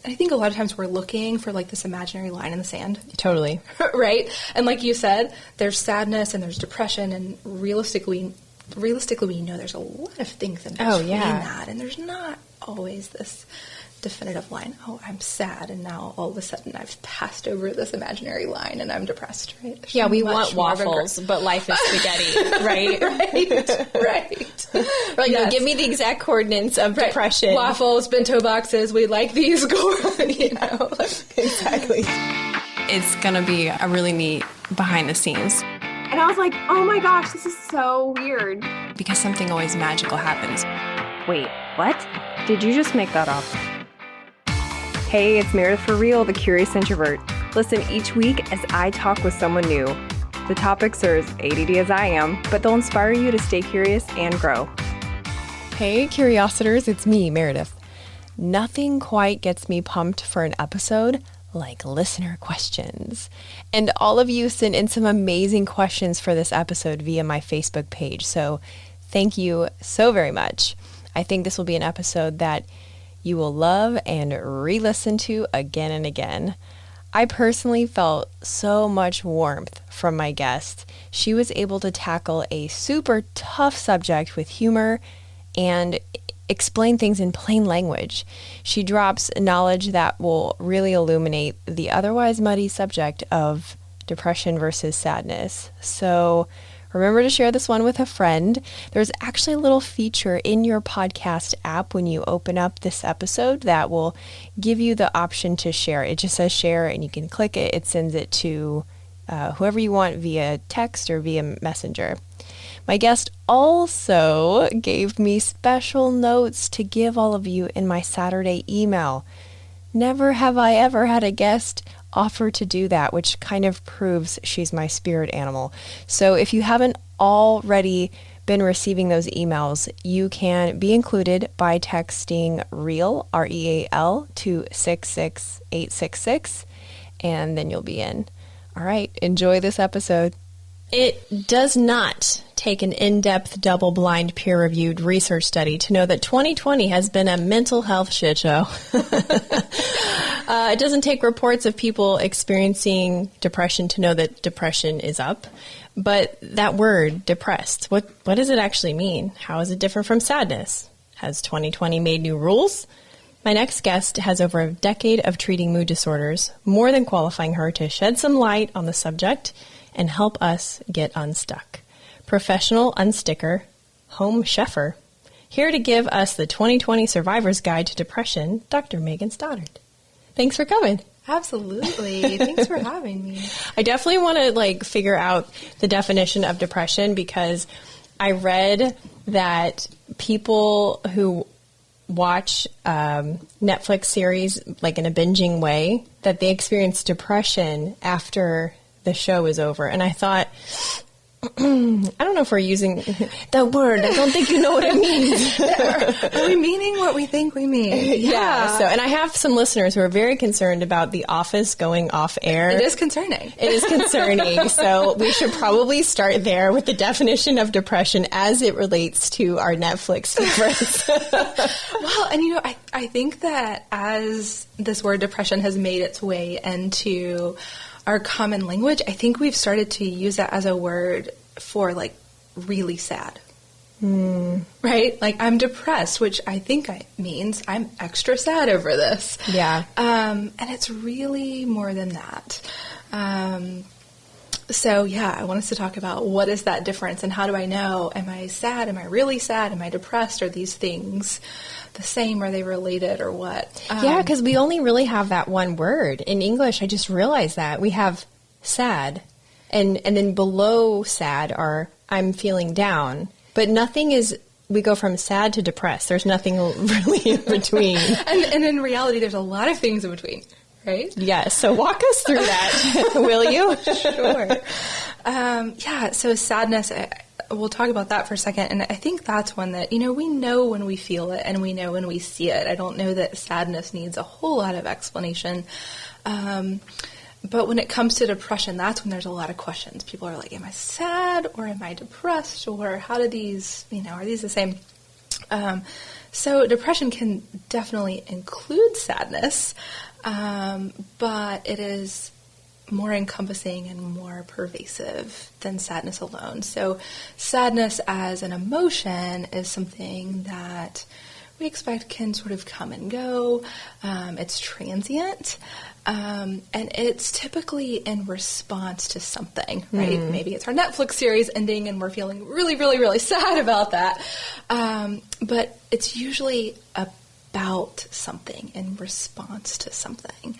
I think a lot of times we're looking for like this imaginary line in the sand. Totally. Right? And like you said, there's sadness and there's depression, and realistically we know there's a lot of things in between that, and there's not always this definitive line. Oh, I'm sad, and now all of a sudden I've passed over this imaginary line and I'm depressed, right? There's yeah, we want waffles, but life is spaghetti, right? right. Like, no, give me the exact coordinates of depression. Waffles, bento boxes, we like these, you know. Exactly. It's going to be a really neat behind the scenes. And I was like, oh my gosh, this is so weird. Because something always magical happens. Wait, what? Did you just make that up? Hey, it's Meredith for Real, the Curious Introvert. Listen each week as I talk with someone new. The topics are as ADD as I am, but they'll inspire you to stay curious and grow. Hey, Curiositors, it's me, Meredith. Nothing quite gets me pumped for an episode like listener questions. And all of you sent in some amazing questions for this episode via my Facebook page, so thank you so very much. I think this will be an episode that you will love and re-listen to again and again. I personally felt so much warmth from my guest. She was able to tackle a super tough subject with humor and explain things in plain language. She drops knowledge that will really illuminate the otherwise muddy subject of depression versus sadness. So remember to share this one with a friend. There's actually a little feature in your podcast app when you open up this episode that will give you the option to share. It just says share, and you can click it. It sends it to whoever you want via text or via messenger. My guest also gave me special notes to give all of you in my Saturday email. Never have I ever had a guest offer to do that, which kind of proves she's my spirit animal. So if you haven't already been receiving those emails, you can be included by texting REAL, REAL, to 66866, and then you'll be in. All right, enjoy this episode. It does not take an in-depth, double-blind, peer-reviewed research study to know that 2020 has been a mental health shit show. It doesn't take reports of people experiencing depression to know that depression is up. But that word, depressed, what does it actually mean? How is it different from sadness? Has 2020 made new rules? My next guest has over a decade of treating mood disorders, more than qualifying her to shed some light on the subject and help us get unstuck. Professional unsticker, home chefer, here to give us the 2020 Survivor's Guide to Depression, Dr. Megan Stodard. Thanks for coming. Absolutely. Thanks for having me. I definitely want to figure out the definition of depression, because I read that people who watch Netflix series in a binging way, that they experience depression after the show is over. And I thought, I don't know if we're using that word. I don't think you know what it means. Are we meaning what we think we mean? Yeah. So, and I have some listeners who are very concerned about The Office going off air. It is concerning. It is concerning. So we should probably start there with the definition of depression as it relates to our Netflix favorites. Well, and I think that as this word depression has made its way into our common language, I think we've started to use that as a word for really sad. Right? I'm depressed, which I think means I'm extra sad over this. Yeah. And it's really more than that. So yeah, I want us to talk about what is that difference and how do I know, am I sad? Am I really sad? Am I depressed? Are these things the same? Are they related or what? Yeah, because we only really have that one word. In English, I just realized that. We have sad, and then below sad are I'm feeling down. But nothing is, we go from sad to depressed. There's nothing really in between. and in reality, there's a lot of things in between. Right? Yes. So walk us through that, will you? Sure. Yeah. So sadness, we'll talk about that for a second. And I think that's one that, we know when we feel it and we know when we see it. I don't know that sadness needs a whole lot of explanation. But when it comes to depression, that's when there's a lot of questions. People are like, am I sad or am I depressed? Or how do these, are these the same? So depression can definitely include sadness, but it is more encompassing and more pervasive than sadness alone. So sadness as an emotion is something that we expect can sort of come and go. It's transient. And it's typically in response to something, right? Maybe it's our Netflix series ending and we're feeling really, really, really sad about that. But it's usually about something, in response to something.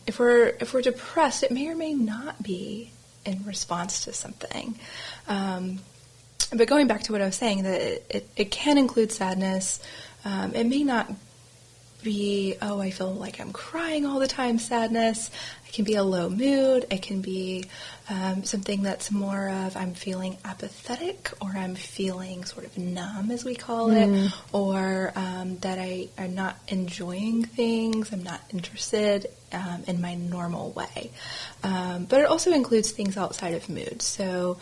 If we're depressed, it may or may not be in response to something. But going back to what I was saying, that it can include sadness. It may not be, oh, I feel like I'm crying all the time, sadness. It can be a low mood. It can be something that's more of I'm feeling apathetic, or I'm feeling sort of numb, as we call it, or that I'm not enjoying things. I'm not interested in my normal way. But it also includes things outside of mood. So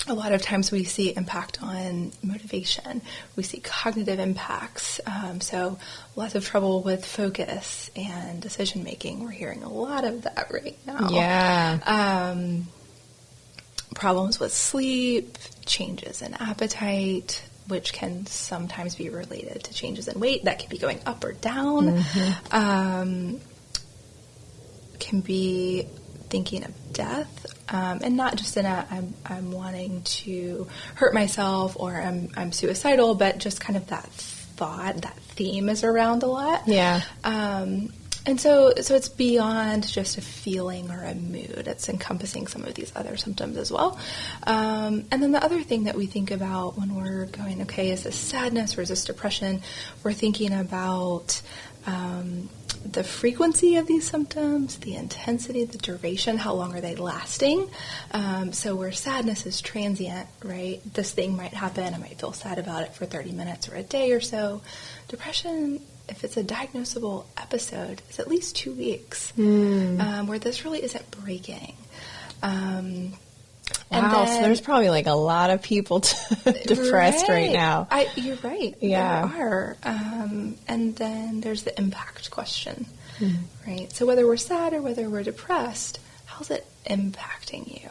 a lot of times we see impact on motivation. We see cognitive impacts. So lots of trouble with focus and decision making. We're hearing a lot of that right now. Yeah. Problems with sleep, changes in appetite, which can sometimes be related to changes in weight. That can be going up or down. Can be thinking of death, and not just in a I'm wanting to hurt myself, or I'm suicidal, but just kind of that thought, that theme is around a lot. Yeah. And so it's beyond just a feeling or a mood. It's encompassing some of these other symptoms as well. And then the other thing that we think about when we're going, okay, is this sadness or is this depression? We're thinking about the frequency of these symptoms, the intensity, the duration, how long are they lasting? So where sadness is transient, right? This thing might happen, I might feel sad about it for 30 minutes or a day or so. Depression, if it's a diagnosable episode, is at least 2 weeks, where this really isn't breaking. Wow, so there's probably like a lot of people depressed right now. You're right. Yeah. There are. And then there's the impact question, right? So whether we're sad or whether we're depressed, how's it impacting you?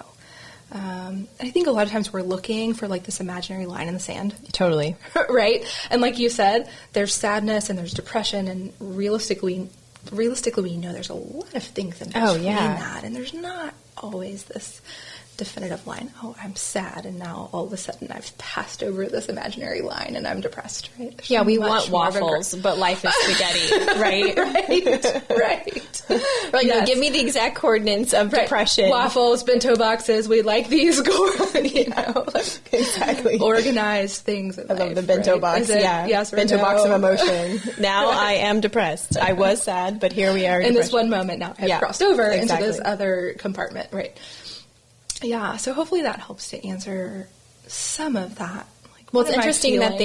I think a lot of times we're looking for like this imaginary line in the sand. Totally. Right? And like you said, there's sadness and there's depression, and realistically we know there's a lot of things in between that, and there's not always this definitive line. Oh, I'm sad, and now all of a sudden I've passed over this imaginary line and I'm depressed, right? There's yeah, we want waffles, but life is spaghetti, right? Right. Like, yes. Give me the exact coordinates of depression. Waffles, bento boxes, we like these, exactly. Organized things in I love the bento box, yes or bento no? box of emotion. Now I am depressed. I was sad, but here we are in this one moment now. I've crossed over into this other compartment, right? Yeah, so hopefully that helps to answer some of that. Like, well, it's interesting that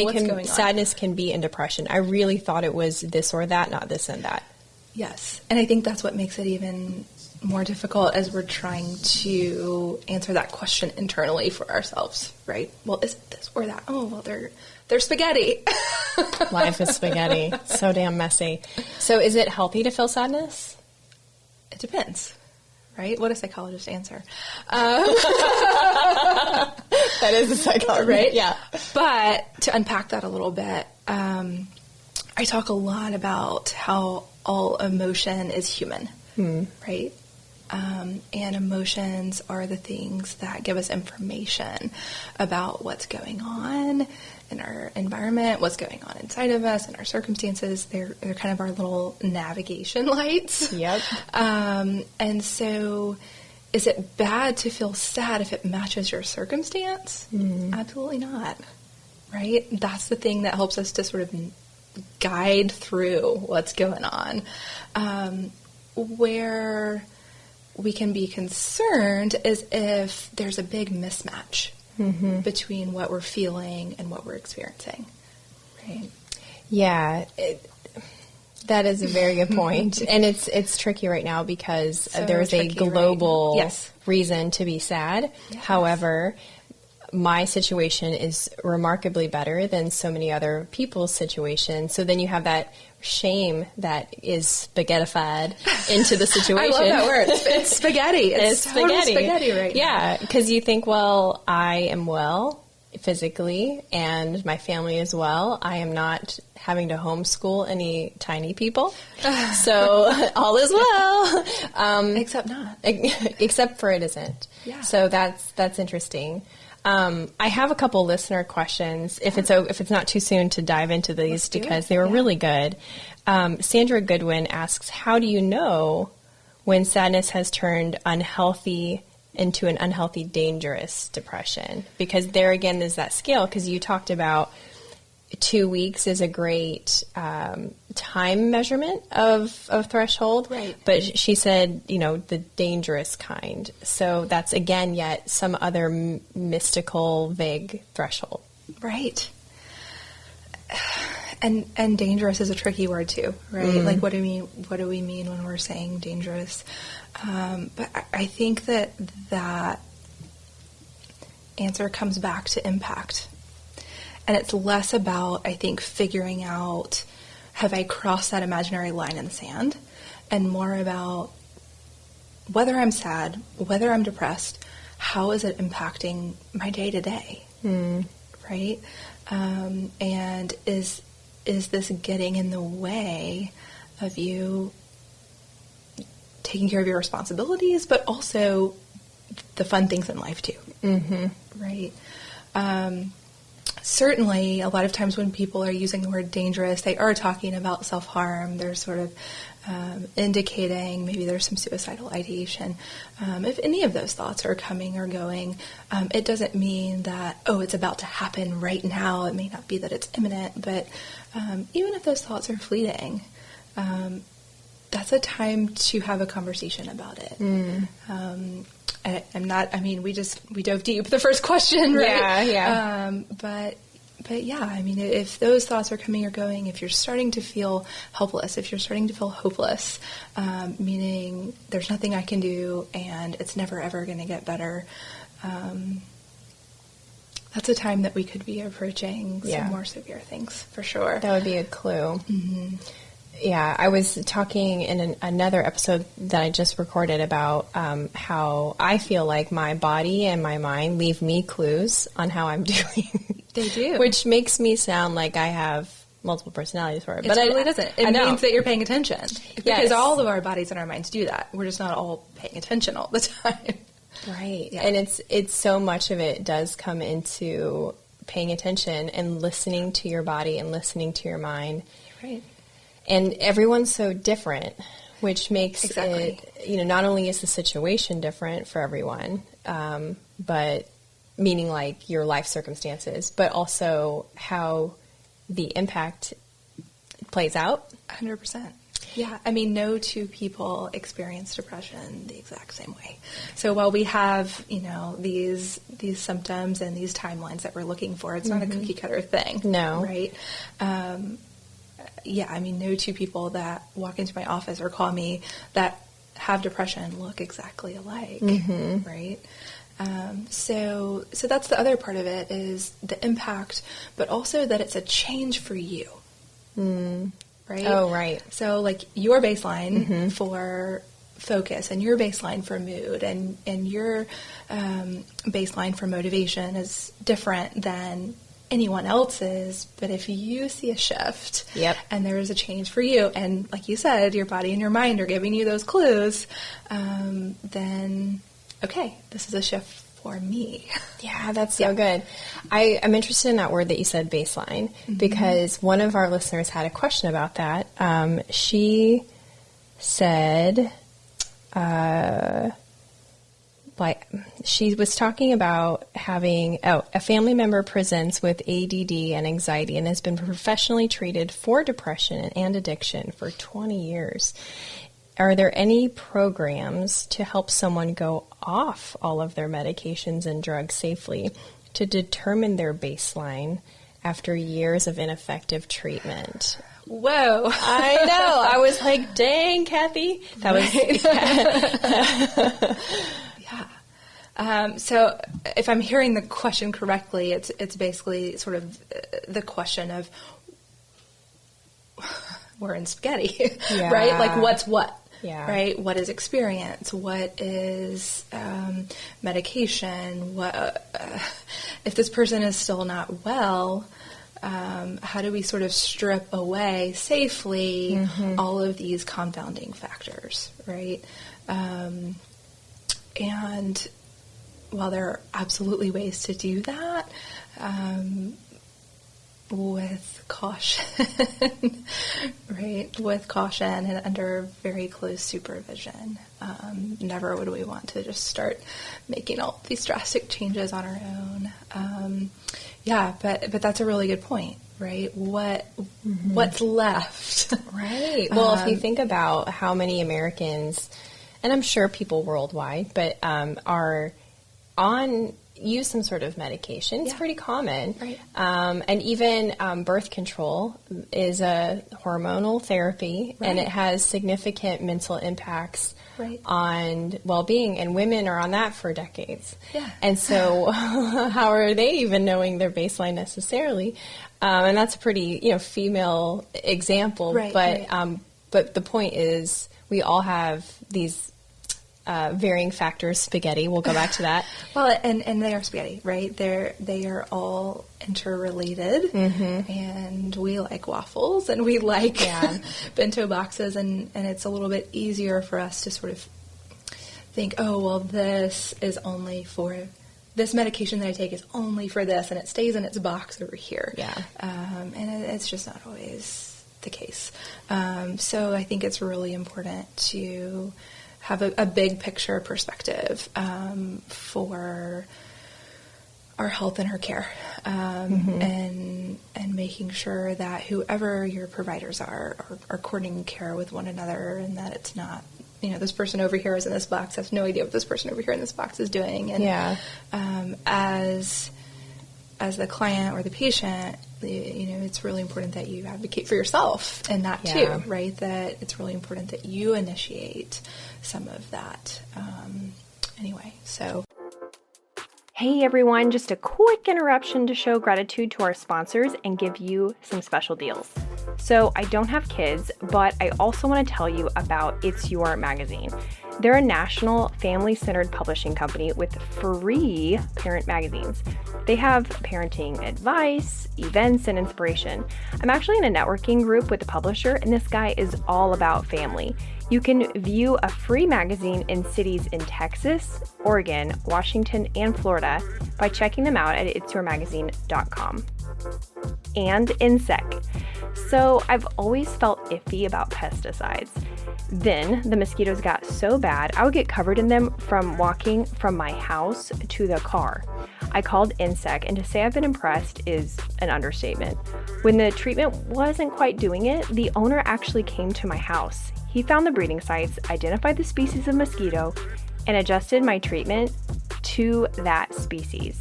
sadness can be in depression. I really thought it was this or that, not this and that. Yes, and I think that's what makes it even more difficult as we're trying to answer that question internally for ourselves, right? Well, is it this or that? Oh, well, they're spaghetti. Life is spaghetti. So damn messy. So is it healthy to feel sadness? It depends. Right? What a psychologist answer. That is a psychologist. Right? Yeah. But to unpack that a little bit, I talk a lot about how all emotion is human, right? And emotions are the things that give us information about what's going on in our environment, what's going on inside of us, and our circumstances. They're kind of our little navigation lights. Yep. And so is it bad to feel sad if it matches your circumstance? Absolutely not. Right? That's the thing that helps us to sort of guide through what's going on. Where we can be concerned is if there's a big mismatch between what we're feeling and what we're experiencing. Right? Yeah, that is a very good point. And it's tricky right now because there's a global reason to be sad. Yes. However, my situation is remarkably better than so many other people's situations. So then you have that shame that is spaghettified into the situation. I love that word. It's spaghetti. It's spaghetti right now. Yeah, because you think, well, I am well physically and my family is well. I am not having to homeschool any tiny people. So all is well. Except not. Except for it isn't. Yeah. So that's interesting. I have a couple listener questions, if it's not too soon to dive into these, because they were really good. Sandra Goodwin asks, how do you know when sadness has turned unhealthy into an unhealthy, dangerous depression? Because there again is that scale, because you talked about 2 weeks is a great time measurement of threshold. Right. But she said, the dangerous kind. So that's, again, yet some other mystical, vague threshold. Right. And dangerous is a tricky word too, right? Like, what do we mean when we're saying dangerous? But I think that answer comes back to impact. And it's less about, I think, figuring out, have I crossed that imaginary line in the sand? And more about whether I'm sad, whether I'm depressed, how is it impacting my day-to-day? Right? And is this getting in the way of you taking care of your responsibilities, but also the fun things in life too? Right? Certainly, a lot of times when people are using the word dangerous, they are talking about self-harm. They're sort of indicating maybe there's some suicidal ideation. If any of those thoughts are coming or going, it doesn't mean that, it's about to happen right now. It may not be that it's imminent, but even if those thoughts are fleeting, that's a time to have a conversation about it. We dove deep the first question, right? Yeah. But yeah, I mean, if those thoughts are coming or going, if you're starting to feel helpless, if you're starting to feel hopeless, meaning there's nothing I can do and it's never ever going to get better, that's a time that we could be approaching some more severe things, for sure. That would be a clue. Yeah, I was talking in another episode that I just recorded about how I feel like my body and my mind leave me clues on how I'm doing. They do. Which makes me sound like I have multiple personalities for it. But it really doesn't. It means that you're paying attention. Because all of our bodies and our minds do that. We're just not all paying attention all the time. Right. Yeah. And it's so much of it does come into paying attention and listening to your body and listening to your mind. Right. And everyone's so different, which makes it, not only is the situation different for everyone, but meaning like your life circumstances, but also how the impact plays out. 100%. Yeah. I mean, no two people experience depression the exact same way. So while we have, these symptoms and these timelines that we're looking for, it's not a cookie cutter thing. No. Right? No two people that walk into my office or call me that have depression look exactly alike, right? So that's the other part of it, is the impact, but also that it's a change for you, right? Oh, right. So like your baseline for focus and your baseline for mood and your baseline for motivation is different than anyone else's, but if you see a shift and there is a change for you, and like you said, your body and your mind are giving you those clues, then okay, this is a shift for me. Yeah, that's so good. I'm interested in that word that you said, baseline, because one of our listeners had a question about that. She said, she was talking about having, a family member presents with ADD and anxiety and has been professionally treated for depression and addiction for 20 years. Are there any programs to help someone go off all of their medications and drugs safely to determine their baseline after years of ineffective treatment? Whoa. I know. I was like, dang, Kathy. That was... So if I'm hearing the question correctly, it's basically sort of the question of we're in spaghetti, Yeah. right? Like what's what? Yeah. Right? What is experience? What is medication? What if this person is still not well? How do we sort of strip away safely all of these confounding factors, right? And while there are absolutely ways to do that, with caution, right? With caution and under very close supervision. Never would we want to just start making all these drastic changes on our own. But that's a really good point, right? What's left? Right. Well, if you think about how many Americans, and I'm sure people worldwide, but are use some sort of medication. It's pretty common. Right. And even birth control is a hormonal therapy, and it has significant mental impacts on well-being, and women are on that for decades. Yeah. And so how are they even knowing their baseline necessarily? And that's a pretty, female example. Right, but the point is we all have these varying factors, spaghetti. We'll go back to that. Well, and they are spaghetti, right? They are all interrelated, and we like waffles, and we like bento boxes, and it's a little bit easier for us to sort of think, oh, well, this medication that I take is only for this, and it stays in its box over here. Yeah. And it's just not always the case. So I think it's really important to have a big picture perspective for our health and our care, and making sure that whoever your providers are coordinating care with one another, and that it's not, this person over here is in this box, has no idea what this person over here in this box is doing. And as the client or the patient, it's really important that you advocate for yourself in that too, right? That it's really important that you initiate some of that. Anyway, so. Hey everyone, just a quick interruption to show gratitude to our sponsors and give you some special deals. So I don't have kids, but I also want to tell you about It's Your Magazine. They're a national family-centered publishing company with free parent magazines. They have parenting advice, events, and inspiration. I'm actually in a networking group with the publisher, and this guy is all about family. You can view a free magazine in cities in Texas, Oregon, Washington, and Florida by checking them out at itsyourmagazine.com. And INSEC. So I've always felt iffy about pesticides. Then the mosquitoes got so bad, I would get covered in them from walking from my house to the car. I called INSEC, and to say I've been impressed is an understatement. When the treatment wasn't quite doing it, the owner actually came to my house. He found the breeding sites, identified the species of mosquito, and adjusted my treatment to that species.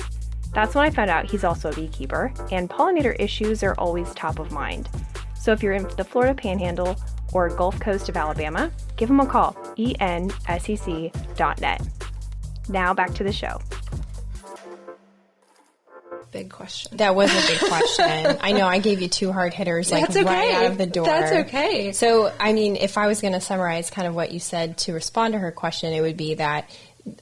That's when I found out he's also a beekeeper, and pollinator issues are always top of mind. So if you're in the Florida Panhandle or Gulf Coast of Alabama, give him a call, ensec.net. Now back to the show. Big question. That was a big question. I know I gave you two hard hitters, right out of the door. That's okay. So, I mean, if I was going to summarize kind of what you said to respond to her question, it would be that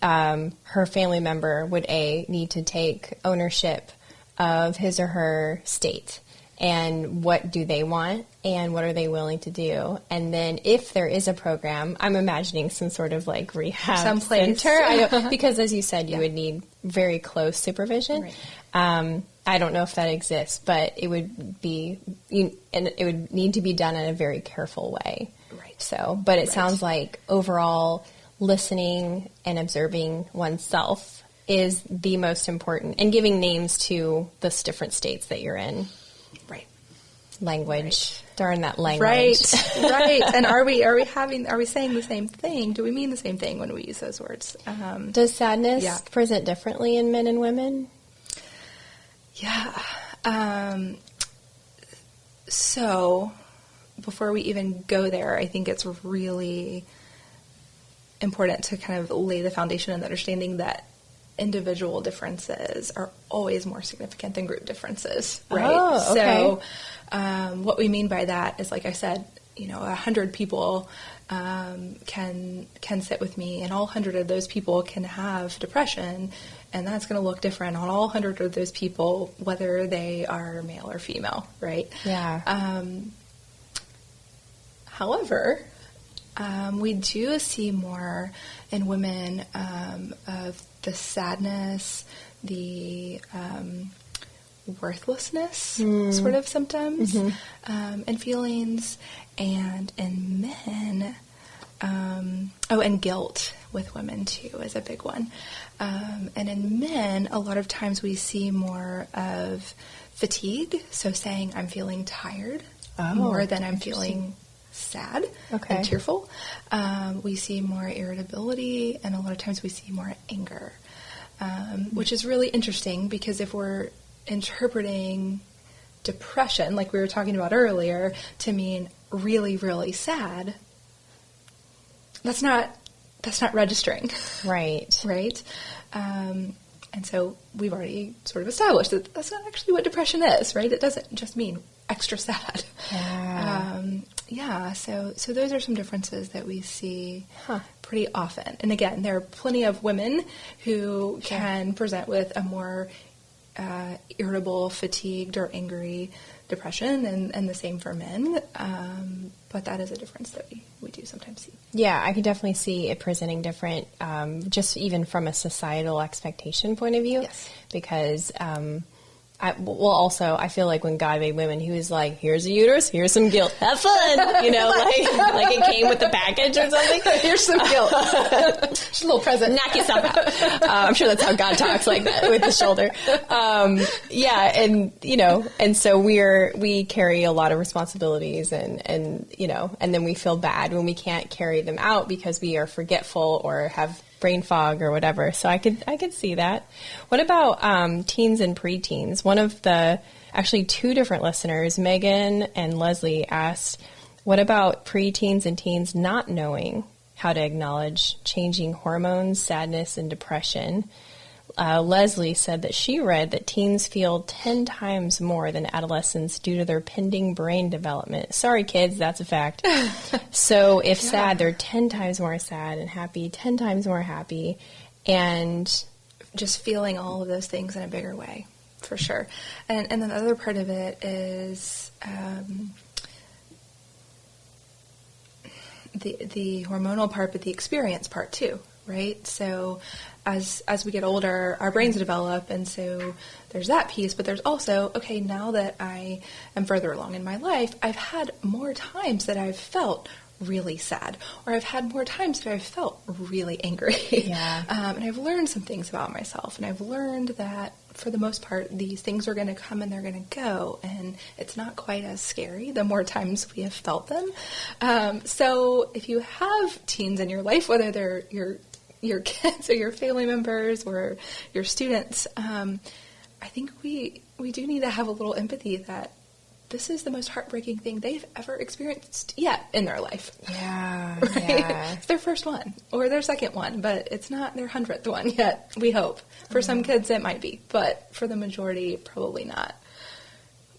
her family member would need to take ownership of his or her state, and what do they want, and what are they willing to do, and then if there is a program, I'm imagining some sort of like rehab someplace center, because as you said, you would need very close supervision. Right. I don't know if that exists, but it would be, and it would need to be done in a very careful way. Right. So, but it sounds like overall listening and observing oneself is the most important, and giving names to the different states that you're in. Right. Language. Darn that language. Right. And are we saying the same thing? Do we mean the same thing when we use those words? Does sadness present differently in men and women? Yeah. So before we even go there, I think it's really important to kind of lay the foundation and the understanding that individual differences are always more significant than group differences, right? Oh, okay. So what we mean by that is, like I said, 100 people can sit with me, and all 100 of those people can have depression, and that's going to look different on all 100 of those people, whether they are male or female, right? Yeah. However, we do see more in women of the sadness, the worthlessness sort of symptoms and feelings, and in men, and guilt with women too is a big one. And in men, a lot of times we see more of fatigue, so saying I'm feeling tired more than I'm feeling sad and tearful. We see more irritability, and a lot of times we see more anger, which is really interesting, because if we're interpreting depression, like we were talking about earlier, to mean really, really sad, that's not registering. Right. Right? And so we've already sort of established that that's not actually what depression is, right? It doesn't just mean extra sad. Yeah. So those are some differences that we see pretty often. And again, there are plenty of women who can present with a more irritable, fatigued, or angry depression, and the same for men. But that is a difference that we do sometimes see. Yeah, I can definitely see it presenting different, just even from a societal expectation point of view. Yes. Because, I feel like when God made women, he was like, here's a uterus, here's some guilt, have fun, like it came with the package or something. Here's some guilt. Just a little present. Knock yourself out. I'm sure that's how God talks, like that, with his shoulder. And so we carry a lot of responsibilities, and then we feel bad when we can't carry them out because we are forgetful or have brain fog or whatever. So I could see that. What about teens and preteens? One of actually two different listeners, Megan and Leslie, asked, what about preteens and teens not knowing how to acknowledge changing hormones, sadness, and depression? Leslie said that she read that teens feel 10 times more than adolescents due to their pending brain development. Sorry, kids, that's a fact. So if sad, they're 10 times more sad, and happy 10 times more happy, and just feeling all of those things in a bigger way, for sure. And then the other part of it is the hormonal part, but the experience part too, right? So as we get older, our brains develop, and so there's that piece, but there's also, okay, now that I am further along in my life, I've had more times that I've felt really sad, or I've had more times that I've felt really angry. Yeah. And I've learned some things about myself, and I've learned that for the most part, these things are going to come and they're going to go, and it's not quite as scary the more times we have felt them. So if you have teens in your life, whether they're your kids or your family members or your students, I think we do need to have a little empathy that this is the most heartbreaking thing they've ever experienced yet in their life. Yeah, right? yeah. It's their first one or their second one, but it's not their 100th one yet, we hope. For some kids it might be, but for the majority, probably not.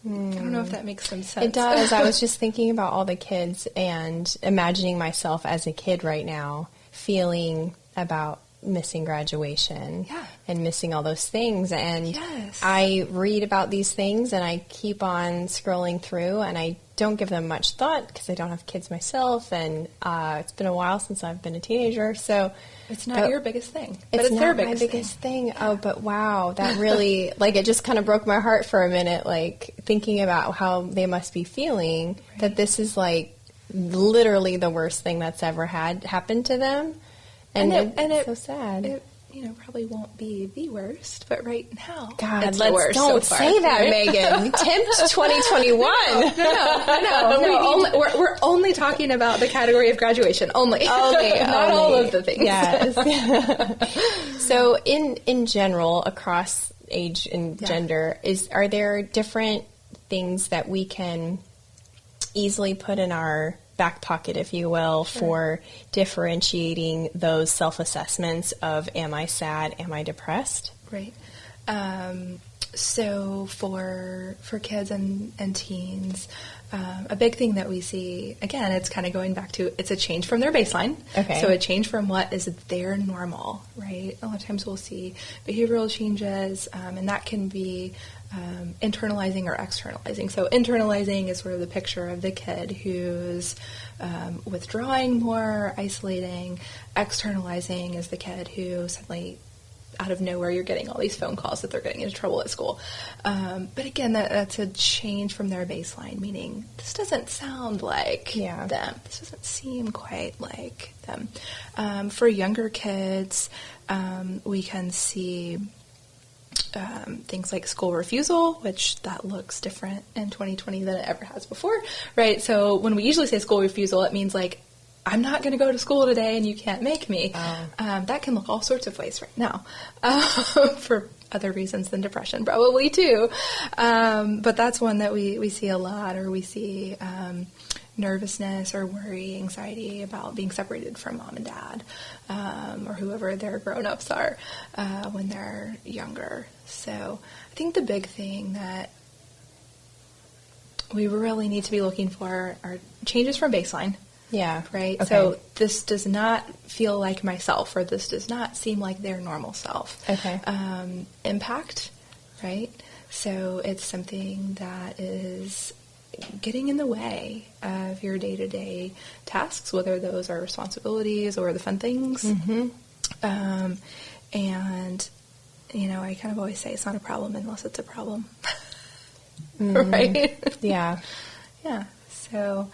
I don't know if that makes some sense. It does. I was just thinking about all the kids and imagining myself as a kid right now, feeling about missing graduation and missing all those things. And I read about these things and I keep on scrolling through, and I don't give them much thought because I don't have kids myself, and it's been a while since I've been a teenager. So it's not your biggest thing, but it's their biggest thing. Oh, but wow, that really, it just kind of broke my heart for a minute, thinking about how they must be feeling, that this is literally the worst thing that's ever happened to them. And it's so sad. It probably won't be the worst, but right now, God, it's the worst don't so far, say that, right? Megan. Tempt 2021. No. We're only talking about the category of graduation. Only. Not all of the things. Yes. So, in general, across age and gender, are there different things that we can easily put in our back pocket, if you will, for differentiating those self-assessments of, am I sad, am I depressed? Right. So for kids and teens, a big thing that we see, again, it's kind of going back to, it's a change from their baseline. Okay. So a change from what is their normal, right? A lot of times we'll see behavioral changes, and that can be internalizing or externalizing. So internalizing is sort of the picture of the kid who's withdrawing more, isolating. Externalizing is the kid who suddenly, out of nowhere, you're getting all these phone calls that they're getting into trouble at school. But again, that's a change from their baseline, meaning this doesn't sound like them. This doesn't seem quite like them. For younger kids, we can see things like school refusal, which that looks different in 2020 than it ever has before, right? So when we usually say school refusal, it means like, I'm not going to go to school today and you can't make me. That can look all sorts of ways right now, for other reasons than depression, probably too. But that's one that we see a lot, or we see nervousness or worry, anxiety about being separated from mom and dad, or whoever their grown-ups are when they're younger. So I think the big thing that we really need to be looking for are changes from baseline. Yeah. Right? Okay. So this does not feel like myself, or this does not seem like their normal self. Okay. Impact, right? So it's something that is getting in the way of your day-to-day tasks, whether those are responsibilities or the fun things. Mm-hmm. And, I kind of always say it's not a problem unless it's a problem. Right? Yeah. Yeah. So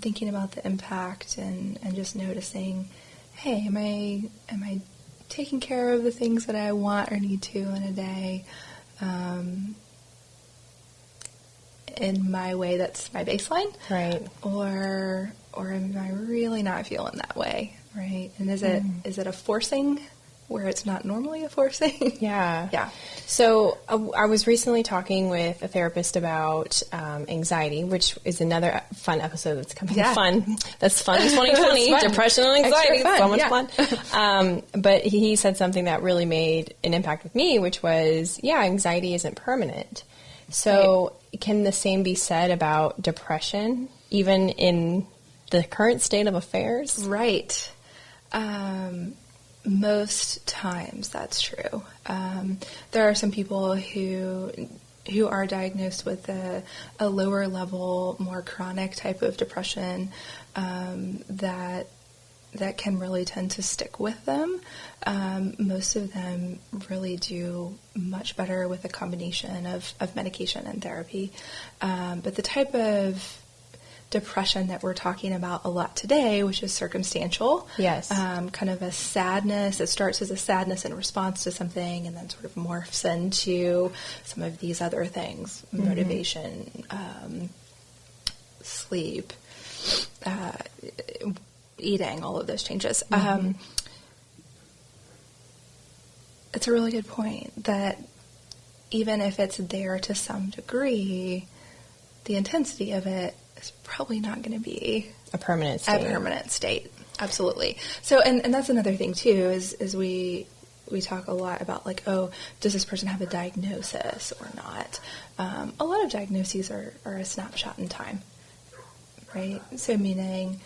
thinking about the impact and just noticing, hey, am I taking care of the things that I want or need to in a day in my way that's my baseline? Right. Or am I really not feeling that way? Right. And is it a forcing where it's not normally a forcing? Yeah. Yeah. So I was recently talking with a therapist about anxiety, which is another fun episode that's coming. Yeah. Fun. That's fun in 2020. Fun. Depression and anxiety. Extra fun. So much fun. But he said something that really made an impact with me, which was, anxiety isn't permanent. So can the same be said about depression, even in the current state of affairs? Right. Most times that's true. There are some people who are diagnosed with a lower level, more chronic type of depression that can really tend to stick with them. Most of them really do much better with a combination of medication and therapy. But the type of depression that we're talking about a lot today, which is circumstantial. Yes. Kind of a sadness. It starts as a sadness in response to something and then sort of morphs into some of these other things, motivation, sleep, eating, all of those changes. It's a really good point that even if it's there to some degree, the intensity of it is probably not going to be a permanent state. Absolutely. So, and that's another thing too, is we talk a lot about like, oh, does this person have a diagnosis or not? A lot of diagnoses are a snapshot in time, right? So meaning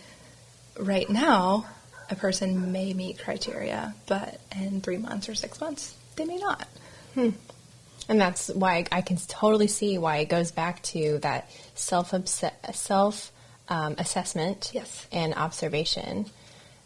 right now, a person may meet criteria, but in 3 months or 6 months, they may not. And that's why I can totally see why it goes back to that self-assessment Yes. and observation.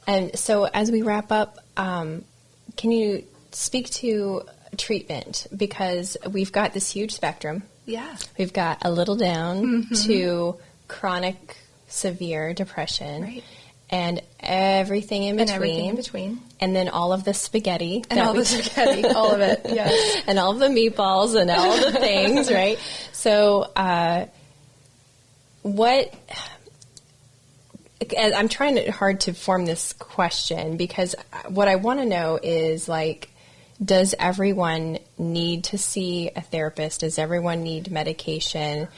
And so as we wrap up, can you speak to treatment? Because we've got this huge spectrum. Yeah. We've got a little down to chronic, severe depression. Right. And everything in between. And then all of the spaghetti. And all the spaghetti, all of it, yes. And all of the meatballs and all of the things, right? So I'm trying hard to form this question, because what I want to know is, like, does everyone need to see a therapist? Does everyone need medication?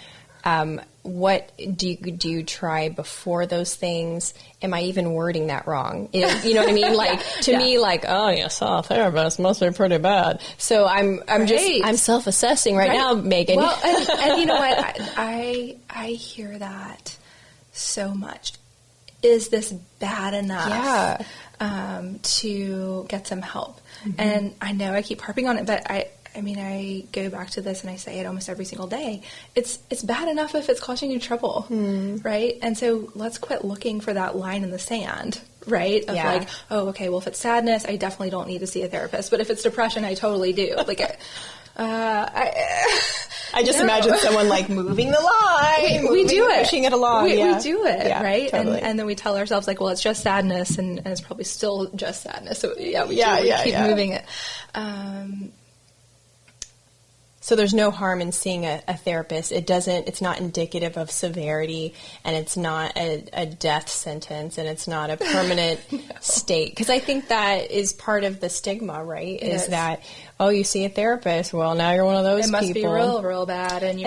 What do you try before those things? Am I even wording that wrong? You know what I mean? Like to me, like, oh, you saw a therapist must be pretty bad. So I'm self-assessing right now, Megan. Well, and you know what? I hear that so much. Is this bad enough to get some help? Mm-hmm. And I know I keep harping on it, but I go back to this and I say it almost every single day. It's bad enough if it's causing you trouble, right? And so let's quit looking for that line in the sand, right? Of like, oh, okay, well, if it's sadness, I definitely don't need to see a therapist. But if it's depression, I totally do. Like, I just imagine someone like moving the line. We do it. Pushing it along. We do it, right? Totally. And then we tell ourselves like, well, it's just sadness and it's probably still just sadness. So we keep moving it. So there's no harm in seeing a therapist. It's not indicative of severity, and it's not a death sentence, and it's not a permanent state. Because I think that is part of the stigma, right? Is that, oh, you see a therapist, well, now you're one of those people. It must be real, real bad, and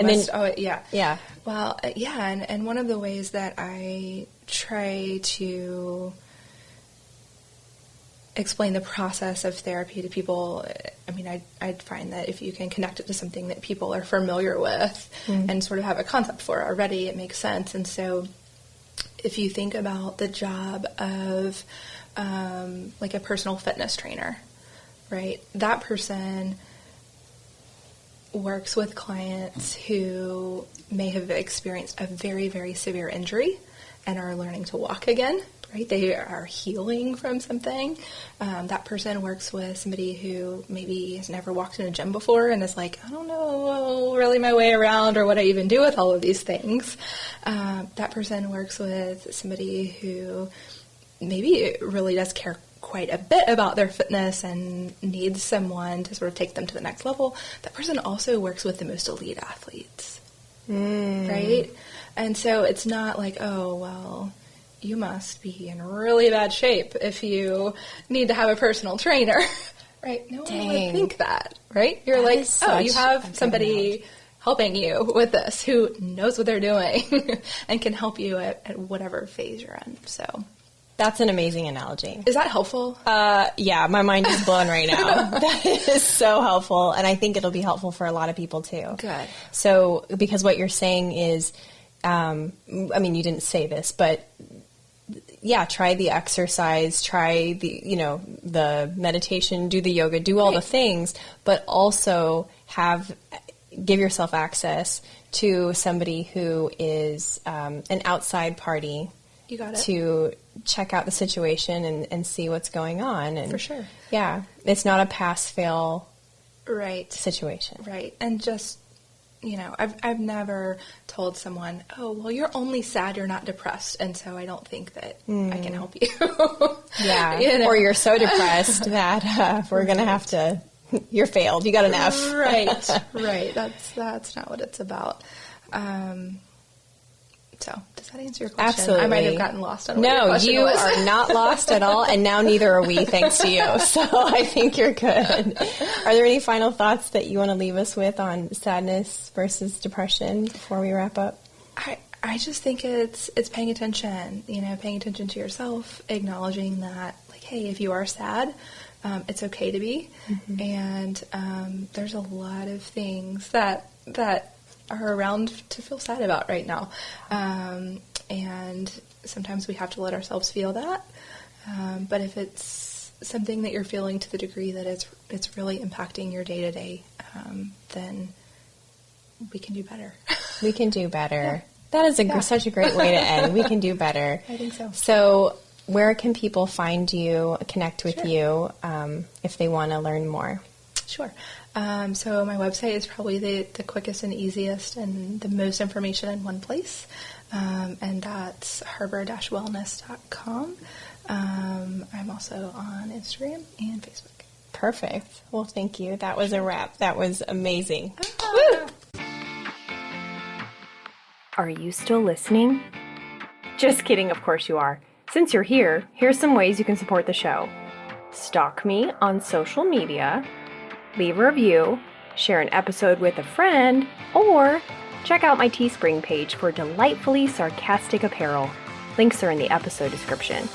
Well, and one of the ways that I try to explain the process of therapy to people, I mean, I'd find that if you can connect it to something that people are familiar with and sort of have a concept for already, it makes sense. And so if you think about the job of like a personal fitness trainer, right? That person works with clients who may have experienced a very, very severe injury and are learning to walk again. Right? They are healing from something. That person works with somebody who maybe has never walked in a gym before and is like, I don't know really my way around or what I even do with all of these things. That person works with somebody who maybe really does care quite a bit about their fitness and needs someone to sort of take them to the next level. That person also works with the most elite athletes, right? And so it's not like, oh, well, you must be in really bad shape if you need to have a personal trainer, right? No one would think that, right? You're that like, oh, you have somebody helping you with this who knows what they're doing and can help you at whatever phase you're in. So that's an amazing analogy. Is that helpful? Yeah, my mind is blown right now. That is so helpful, and I think it'll be helpful for a lot of people too. Good. So, because what you're saying is, I mean, you didn't say this, but yeah, try the exercise, try the meditation, do the yoga, do all the things, but also give yourself access to somebody who is an outside party. You got it. To check out the situation and see what's going on. And for sure. Yeah, it's not a pass-fail situation. Right, and just, I've never told someone, oh, well, you're only sad, you're not depressed, and so I don't think that I can help you. Yeah, or you're so depressed that we're going to have to, you're failed, you got an F. Right, that's not what it's about. So, does that answer your question? Absolutely. I might have gotten lost on what your question was. No, you are not lost at all, and now neither are we, thanks to you. So I think you're good. Are there any final thoughts that you want to leave us with on sadness versus depression before we wrap up? I just think it's paying attention, paying attention to yourself, acknowledging that, like, hey, if you are sad, it's okay to be. Mm-hmm. And there's a lot of things that are around to feel sad about right now. And sometimes we have to let ourselves feel that. But if it's something that you're feeling to the degree that it's really impacting your day-to-day, then we can do better. We can do better. Yeah. That is such a great way to end. We can do better. I think so. So where can people find you, connect with you, if they want to learn more? Sure. So my website is probably the quickest and easiest and the most information in one place. And that's harbor-wellness.com. I'm also on Instagram and Facebook. Perfect. Well, thank you. That was a wrap. That was amazing. Woo! Are you still listening? Just kidding, of course you are. Since you're here, here's some ways you can support the show. Stalk me on social media, leave a review, share an episode with a friend, or Check out my Teespring page for delightfully sarcastic apparel. Links are in the episode description.